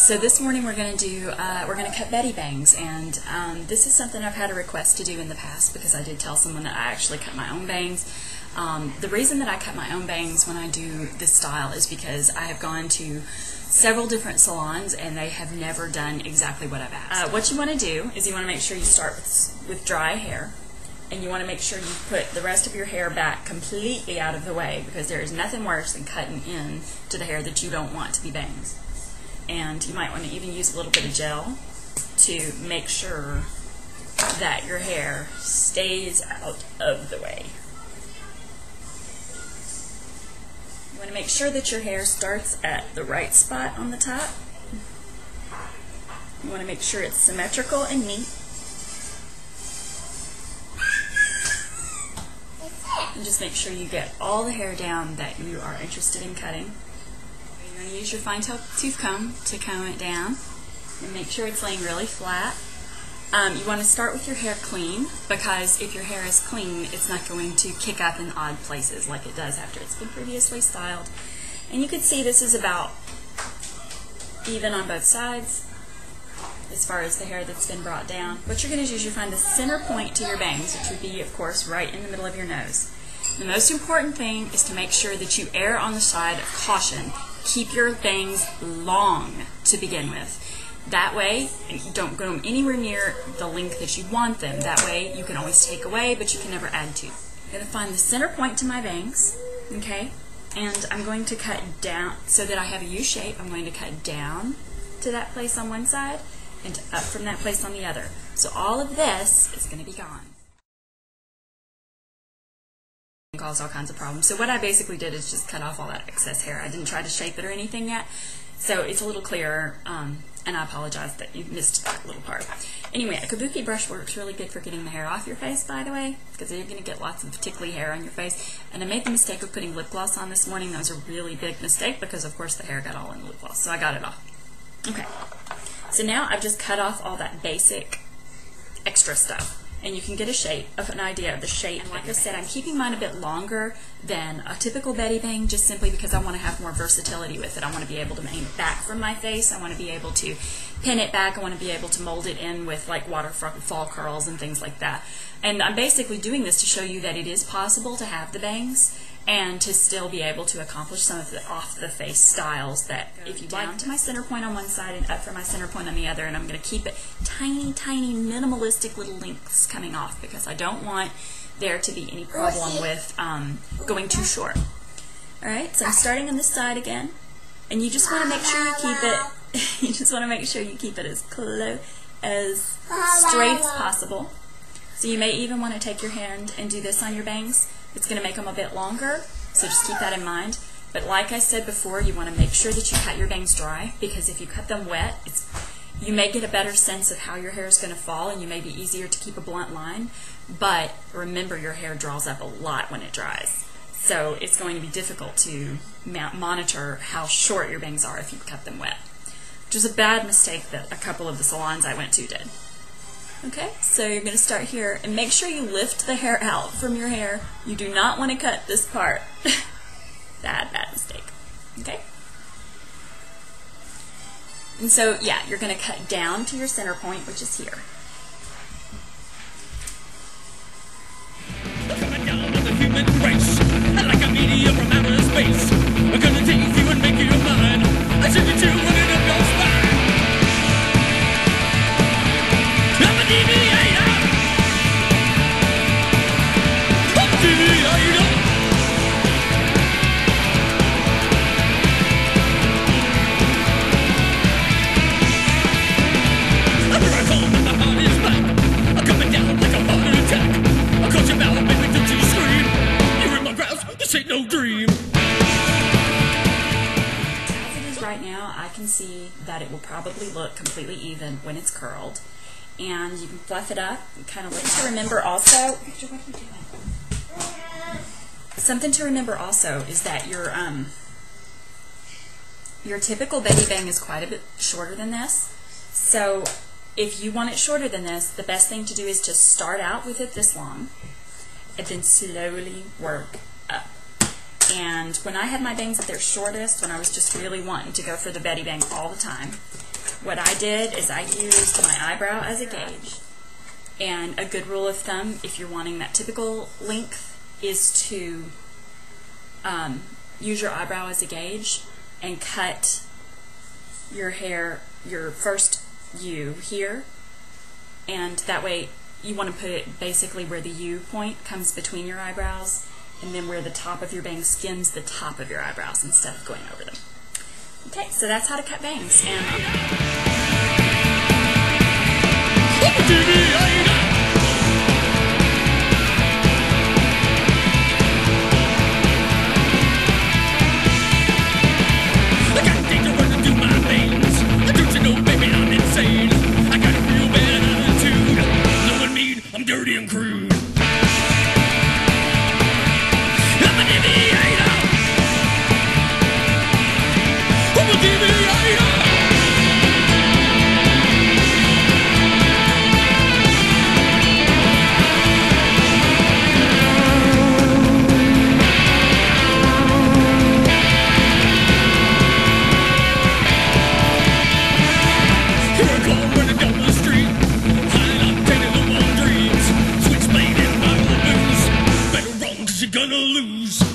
So this morning we're going to cut Bettie bangs, and this is something I've had a request to do in the past because I did tell someone that I actually cut my own bangs. The reason that I cut my own bangs when I do this style is because I have gone to several different salons and they have never done exactly what I've asked. What you want to do is you want to make sure you start with dry hair, and you want to make sure you put the rest of your hair back completely out of the way, because there is nothing worse than cutting in to the hair that you don't want to be bangs. And you might want to even use a little bit of gel to make sure that your hair stays out of the way. You want to make sure that your hair starts at the right spot on the top. You want to make sure it's symmetrical and neat. And just make sure you get all the hair down that you are interested in cutting. You're going to use your fine tooth comb to comb it down and make sure it's laying really flat. You want to start with your hair clean, because if your hair is clean, it's not going to kick up in odd places like it does after it's been previously styled. And you can see this is about even on both sides as far as the hair that's been brought down. What you're going to do is you find the center point to your bangs, which would be, of course, right in the middle of your nose. The most important thing is to make sure that you err on the side of caution. Keep your bangs long to begin with. That way, don't go anywhere near the length that you want them. That way, you can always take away, but you can never add to. I'm going to find the center point to my bangs, okay? And I'm going to cut down so that I have a U shape. I'm going to cut down to that place on one side and up from that place on the other. So all of this is going to be gone. Cause all kinds of problems. So what I basically did is just cut off all that excess hair. I didn't try to shape it or anything yet, so it's a little clearer, and I apologize that you missed that little part. Anyway, a kabuki brush works really good for getting the hair off your face, by the way, because you're going to get lots of tickly hair on your face. And I made the mistake of putting lip gloss on this morning. That was a really big mistake because, of course, the hair got all in the lip gloss, so I got it off. Okay, so now I've just cut off all that basic extra stuff, and you can get a shape of an idea of the shape. And like I said, I'm keeping mine a bit longer than a typical Bettie bang, just simply because I want to have more versatility with it. I want to be able to aim it back from my face. I want to be able to pin it back. I want to be able to mold it in with like waterfall curls and things like that. And I'm basically doing this to show you that it is possible to have the bangs and to still be able to accomplish some of the off-the-face styles that if you down to my center point on one side and up from my center point on the other, and I'm going to keep it tiny, tiny, minimalistic little lengths coming off because I don't want there to be any problem with going too short. Alright, so I'm starting on this side again, and you just want to make sure you keep it, you just want to make sure you keep it as close, as straight as possible. So you may even want to take your hand and do this on your bangs. It's going to make them a bit longer, so just keep that in mind. But like I said before, you want to make sure that you cut your bangs dry, because if you cut them wet, you may get a better sense of how your hair is going to fall, and you may be easier to keep a blunt line. But remember, your hair draws up a lot when it dries. So it's going to be difficult to monitor how short your bangs are if you cut them wet, which is a bad mistake that a couple of the salons I went to did. Okay, so you're going to start here, and make sure you lift the hair out from your hair. You do not want to cut this part. Bad mistake. Okay? And so, yeah, you're going to cut down to your center point, which is here. Coming down on the human race, like a meteor from outer space. I'm gonna take you and make you mine. I send you to one end of your spine. I'm a deviator. I'm a deviator. After I fall, my heart is back. I'm coming down like a heart attack. I'll cut your mouth, baby, don't you scream. You're in my grasp, this ain't no dream. As it is right now, I can see that it will probably look completely even when it's curled. And you can fluff it up. Kind of like to remember also. Victor, what are you doing? Something to remember also is that your typical Bettie bang is quite a bit shorter than this. So if you want it shorter than this, the best thing to do is just start out with it this long and then slowly work up. And when I had my bangs at their shortest, when I was just really wanting to go for the Bettie bang all the time, what I did is I used my eyebrow as a gauge. And a good rule of thumb, if you're wanting that typical length, is to use your eyebrow as a gauge and cut your hair, your first U here, and that way you want to put it basically where the U point comes between your eyebrows, and then where the top of your bangs skims the top of your eyebrows instead of going over them. Okay, so that's how to cut bangs. And dirty and crude. I'm a deviator. I'm a deviator. Here I come running down the street. You're gonna lose.